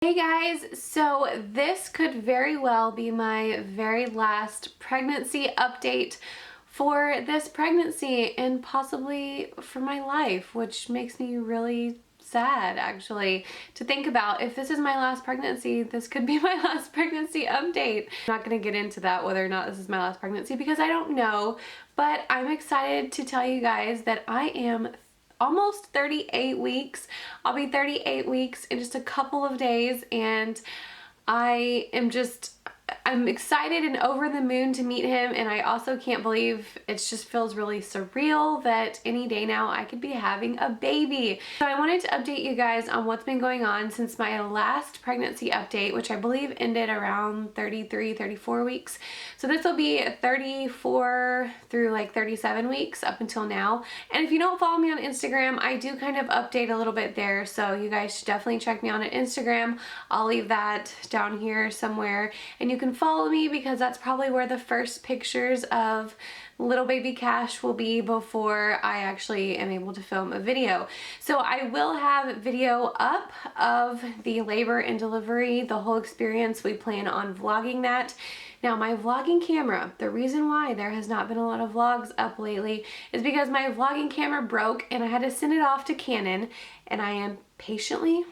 Hey guys, so this could very well be my very last pregnancy update for this pregnancy and possibly for my life, which makes me really sad actually to think about. If this is my last pregnancy, this could be my last pregnancy update. I'm not going to get into that whether or not this is my last pregnancy because I don't know, but I'm excited to tell you guys that I am almost 38 weeks. I'll be 38 weeks in just a couple of days, and I'm excited and over the moon to meet him, and I also can't believe it just feels really surreal that any day now I could be having a baby. So I wanted to update you guys on what's been going on since my last pregnancy update, which I believe ended around 33, 34 weeks. So this will be 34 through like 37 weeks up until now. And if you don't follow me on Instagram, I do kind of update a little bit there, so you guys should definitely check me on Instagram. I'll leave that down here somewhere, and you can follow me because that's probably where the first pictures of little baby Cash will be before I actually am able to film a video. So I will have video up of the labor and delivery, the whole experience. We plan on vlogging that. Now my vlogging camera, the reason why there has not been a lot of vlogs up lately is because my vlogging camera broke and I had to send it off to Canon, and I am patiently,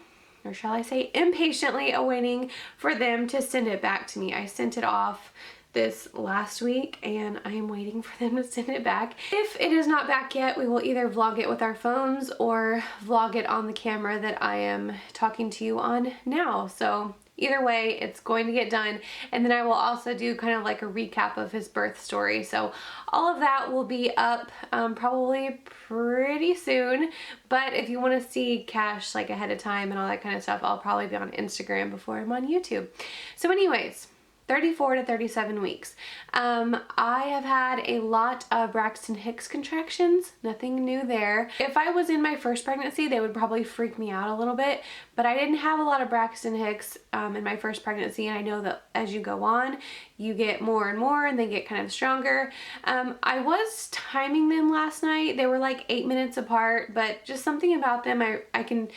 or shall I say impatiently, awaiting for them to send it back to me. I sent it off this last week and I am waiting for them to send it back. If it is not back yet, we will either vlog it with our phones or vlog it on the camera that I am talking to you on now. So either way, it's going to get done, and then I will also do kind of like a recap of his birth story. So all of that will be up probably pretty soon, but if you want to see Cash like ahead of time and all that kind of stuff, I'll probably be on Instagram before I'm on YouTube. So anyways, 34 to 37 weeks. I have had a lot of Braxton Hicks contractions, nothing new there. If I was in my first pregnancy, they would probably freak me out a little bit, but I didn't have a lot of Braxton Hicks in my first pregnancy, and I know that as you go on, you get more and more and they get kind of stronger. I was timing them last night. They were like 8 minutes apart, but just something about them, I can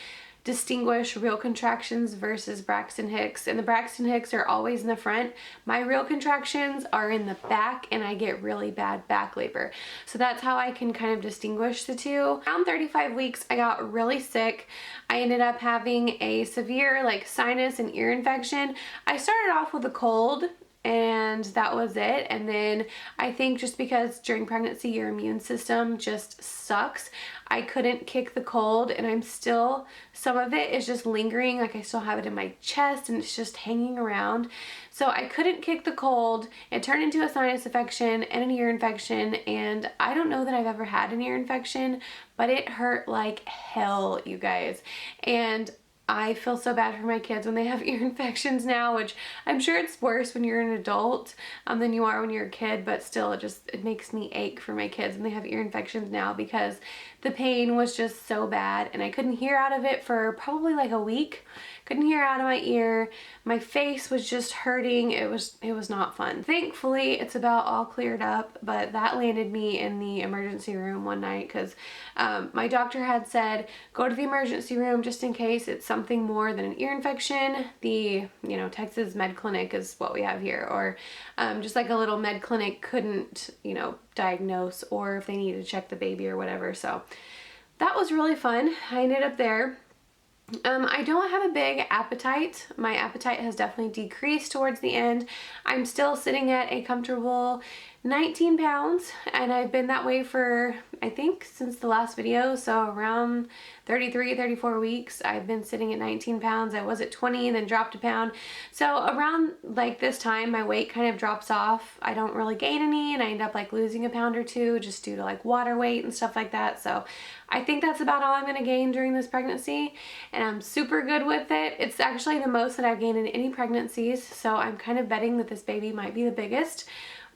distinguish real contractions versus Braxton Hicks, and the Braxton Hicks are always in the front. My real contractions are in the back, and I get really bad back labor. So that's how I can kind of distinguish the two. Around 35 weeks, I got really sick. I ended up having a severe like sinus and ear infection. I started off with a cold, and that was it. And then I think just because during pregnancy your immune system just sucks, I couldn't kick the cold, and I'm still, some of it is just lingering, like I still have it in my chest and it's just hanging around. So I couldn't kick the cold. It turned into a sinus infection and an ear infection, and I don't know that I've ever had an ear infection, but it hurt like hell, you guys. And I feel so bad for my kids when they have ear infections now, which I'm sure it's worse when you're an adult than you are when you're a kid, but still it makes me ache for my kids when they have ear infections now because the pain was just so bad, and I couldn't hear out of it for probably like a week. Couldn't hear out of my ear. My face was just hurting. It was not fun. Thankfully, it's about all cleared up, but that landed me in the emergency room one night because my doctor had said, go to the emergency room just in case it's something more than an ear infection. The, Texas Med Clinic is what we have here, or just like a little med clinic couldn't, diagnose, or if they needed to check the baby or whatever. So that was really fun. I ended up there. I don't have a big appetite. My appetite has definitely decreased towards the end. I'm still sitting at a comfortable 19 pounds, and I've been that way for, I think, since the last video. So around 33, 34 weeks, I've been sitting at 19 pounds. I was at 20, then dropped a pound. So around like this time, my weight kind of drops off. I don't really gain any, and I end up like losing a pound or two just due to like water weight and stuff like that. So I think that's about all I'm going to gain during this pregnancy, and I'm super good with it. It's actually the most that I've gained in any pregnancies, so I'm kind of betting that this baby might be the biggest.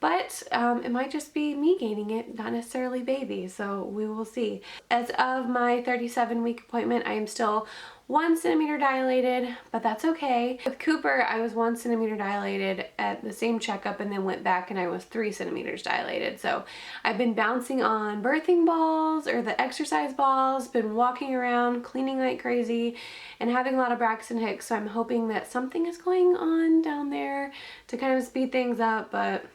But it might just be me gaining it, not necessarily baby, so we will see. As of my 37-week appointment, I am still 1 centimeter dilated, but that's okay. With Cooper, I was 1 centimeter dilated at the same checkup and then went back and I was 3 centimeters dilated. So I've been bouncing on birthing balls or the exercise balls, been walking around, cleaning like crazy, and having a lot of Braxton Hicks. So I'm hoping that something is going on down there to kind of speed things up, but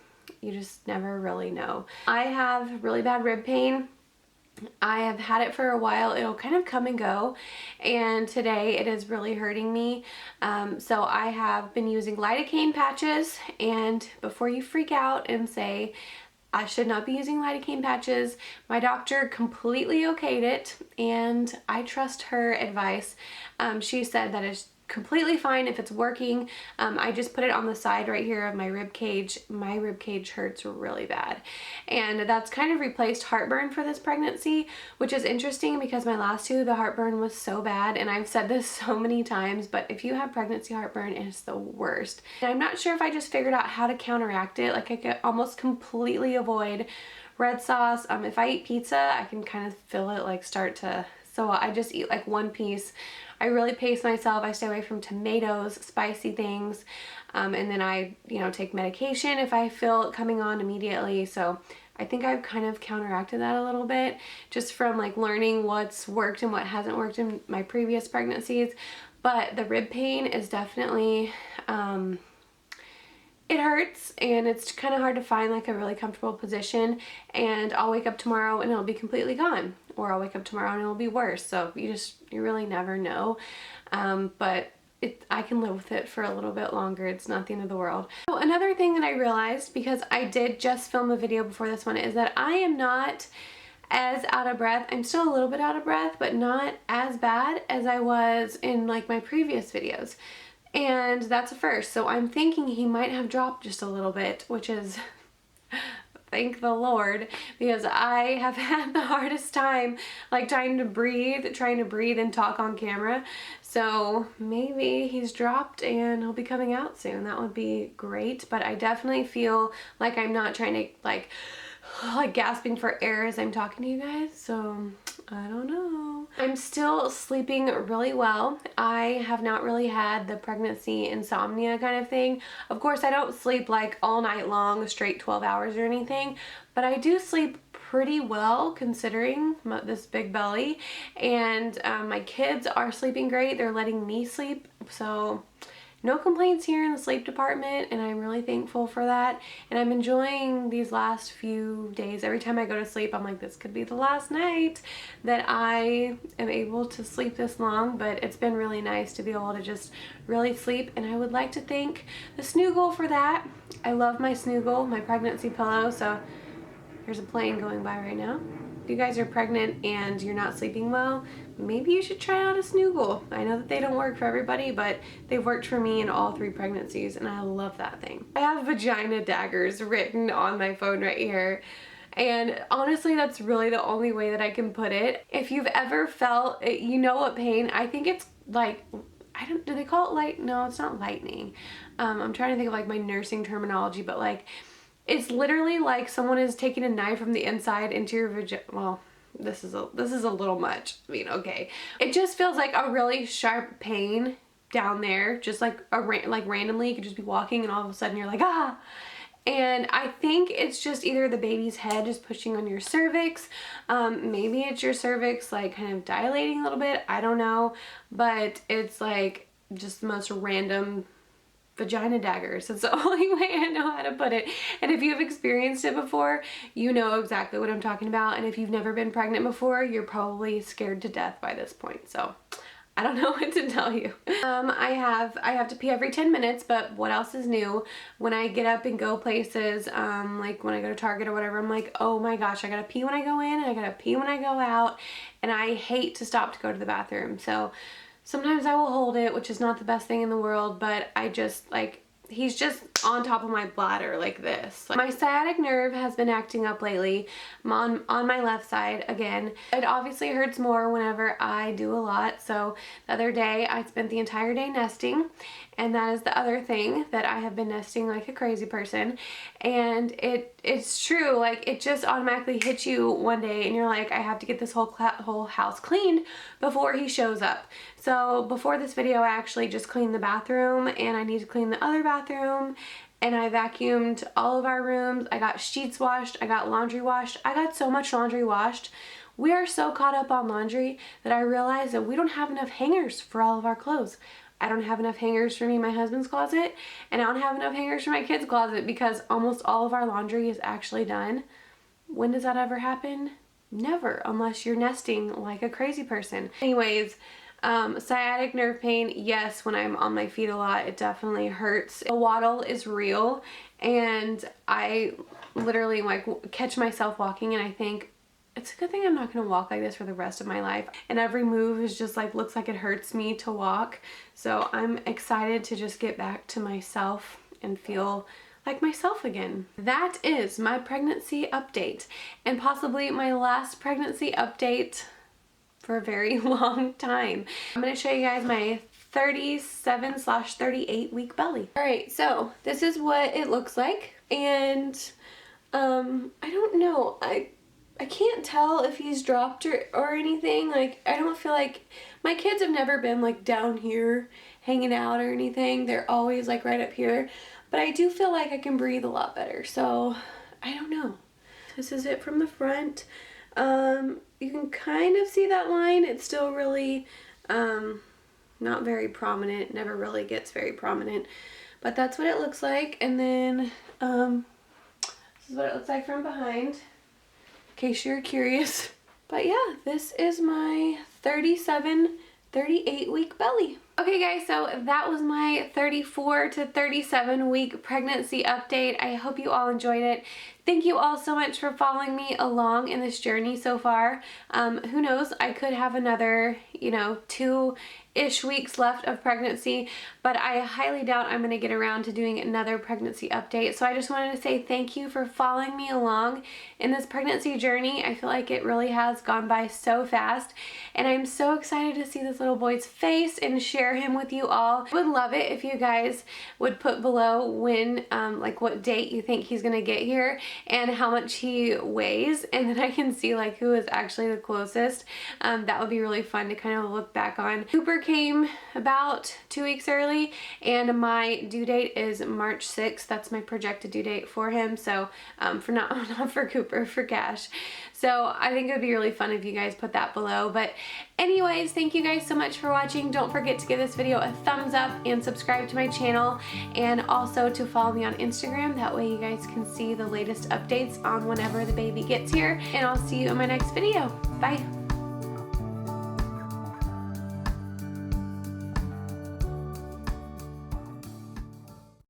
you just never really know. I have really bad rib pain. I have had it for a while. It'll kind of come and go, and today it is really hurting me. So I have been using lidocaine patches, and before you freak out and say I should not be using lidocaine patches, my doctor completely okayed it, and I trust her advice. She said that it's completely fine if it's working. I just put it on the side right here of my rib cage. My rib cage hurts really bad, and that's kind of replaced heartburn for this pregnancy, which is interesting because my last two, the heartburn was so bad, and I've said this so many times, but if you have pregnancy heartburn, it's the worst. And I'm not sure if I just figured out how to counteract it. Like, I could almost completely avoid red sauce. If I eat pizza, I can kind of feel it like start to, so I just eat like one piece. I really pace myself. I stay away from tomatoes, spicy things, and then I, take medication if I feel it coming on immediately. So I think I've kind of counteracted that a little bit just from like learning what's worked and what hasn't worked in my previous pregnancies. But the rib pain is definitely, it hurts, and it's kind of hard to find like a really comfortable position, and I'll wake up tomorrow and it'll be completely gone, or I'll wake up tomorrow and it'll be worse. So you really never know. But I can live with it for a little bit longer. It's not the end of the world. So another thing that I realized, because I did just film a video before this one, is that I am not as out of breath. I'm still a little bit out of breath, but not as bad as I was in like my previous videos. And that's a first. So I'm thinking he might have dropped just a little bit, which is thank the Lord, because I have had the hardest time like trying to breathe and talk on camera. So maybe he's dropped and he'll be coming out soon. That would be great. But I definitely feel like I'm not trying to like gasping for air as I'm talking to you guys. So I don't know. I'm still sleeping really well. I have not really had the pregnancy insomnia kind of thing. Of course, I don't sleep like all night long, straight 12 hours or anything, but I do sleep pretty well considering this big belly. And my kids are sleeping great. They're letting me sleep. So no complaints here in the sleep department, and I'm really thankful for that. And I'm enjoying these last few days. Every time I go to sleep, I'm like, this could be the last night that I am able to sleep this long. But it's been really nice to be able to just really sleep, and I would like to thank the Snuggle for that. I love my Snuggle, my pregnancy pillow. So there's a plane going by right now. If you guys are pregnant and you're not sleeping well, maybe you should try out a Snuggle. I know that they don't work for everybody, but they've worked for me in all 3 pregnancies, and I love that thing. I have vagina daggers written on my phone right here, and honestly, that's really the only way that I can put it. If you've ever felt, you know what pain, I think it's like, do they call it light? No, it's not lightning. I'm trying to think of like my nursing terminology, but like, it's literally like someone is taking a knife from the inside into your vagina. Well, this is a little much. I mean, okay. It just feels like a really sharp pain down there, just like randomly. You could just be walking and all of a sudden you're like, ah. And I think it's just either the baby's head just pushing on your cervix. Maybe it's your cervix like kind of dilating a little bit. I don't know. But it's like just the most random vagina daggers. That's the only way I know how to put it. And if you've experienced it before, you know exactly what I'm talking about. And if you've never been pregnant before, you're probably scared to death by this point. So I don't know what to tell you. I have to pee every 10 minutes, but what else is new? When I get up and go places, like when I go to Target or whatever, I'm like, oh my gosh, I gotta pee when I go in and I gotta pee when I go out. And I hate to stop to go to the bathroom. So sometimes I will hold it, which is not the best thing in the world, but I just like, he's just on top of my bladder like this. My sciatic nerve has been acting up lately. I'm on my left side again. It obviously hurts more whenever I do a lot. So the other day I spent the entire day nesting, and that is the other thing, that I have been nesting like a crazy person. And it's true, like it just automatically hits you one day and you're like, I have to get this whole house cleaned before he shows up. So before this video, I actually just cleaned the bathroom, and I need to clean the other bathroom, and I vacuumed all of our rooms. I got sheets washed, I got laundry washed. I got so much laundry washed. We are so caught up on laundry that I realized that we don't have enough hangers for all of our clothes. I don't have enough hangers for me and my husband's closet, and I don't have enough hangers for my kids' closet because almost all of our laundry is actually done. When does that ever happen? Never, unless you're nesting like a crazy person. Anyways, sciatic nerve pain, yes, when I'm on my feet a lot, it definitely hurts. The waddle is real, and I literally like catch myself walking and I think, it's a good thing I'm not going to walk like this for the rest of my life. And every move is just like, looks like it hurts me to walk. So I'm excited to just get back to myself and feel like myself again. That is my pregnancy update, and possibly my last pregnancy update for a very long time. I'm going to show you guys my 37/38 week belly. Alright, so this is what it looks like, and I don't know, I can't tell if he's dropped or anything. Like, I don't feel like, my kids have never been like down here hanging out or anything. They're always like right up here. But I do feel like I can breathe a lot better. So, I don't know. This is it from the front. You can kind of see that line. It's still really not very prominent. Never really gets very prominent. But that's what it looks like. And then this is what it looks like from behind, in case you're curious. But yeah, this is my 37/38 week belly. Okay guys, so that was my 34 to 37 week pregnancy update. I hope you all enjoyed it. Thank you all so much for following me along in this journey so far. Who knows, I could have another, 2-ish weeks left of pregnancy, but I highly doubt I'm going to get around to doing another pregnancy update. So I just wanted to say thank you for following me along in this pregnancy journey. I feel like it really has gone by so fast, and I'm so excited to see this little boy's face and share him with you all. I would love it if you guys would put below when, like what date you think he's going to get here and how much he weighs, and then I can see like who is actually the closest. That would be really fun to kind of look back on. Cooper came about 2 weeks early, and my due date is March 6th. That's my projected due date for him. So for not for Cooper, for Cash. So I think it would be really fun if you guys put that below. But anyways, thank you guys so much for watching. Don't forget to give this video a thumbs up and subscribe to my channel, and also to follow me on Instagram. That way you guys can see the latest updates on whenever the baby gets here, and I'll see you in my next video. Bye.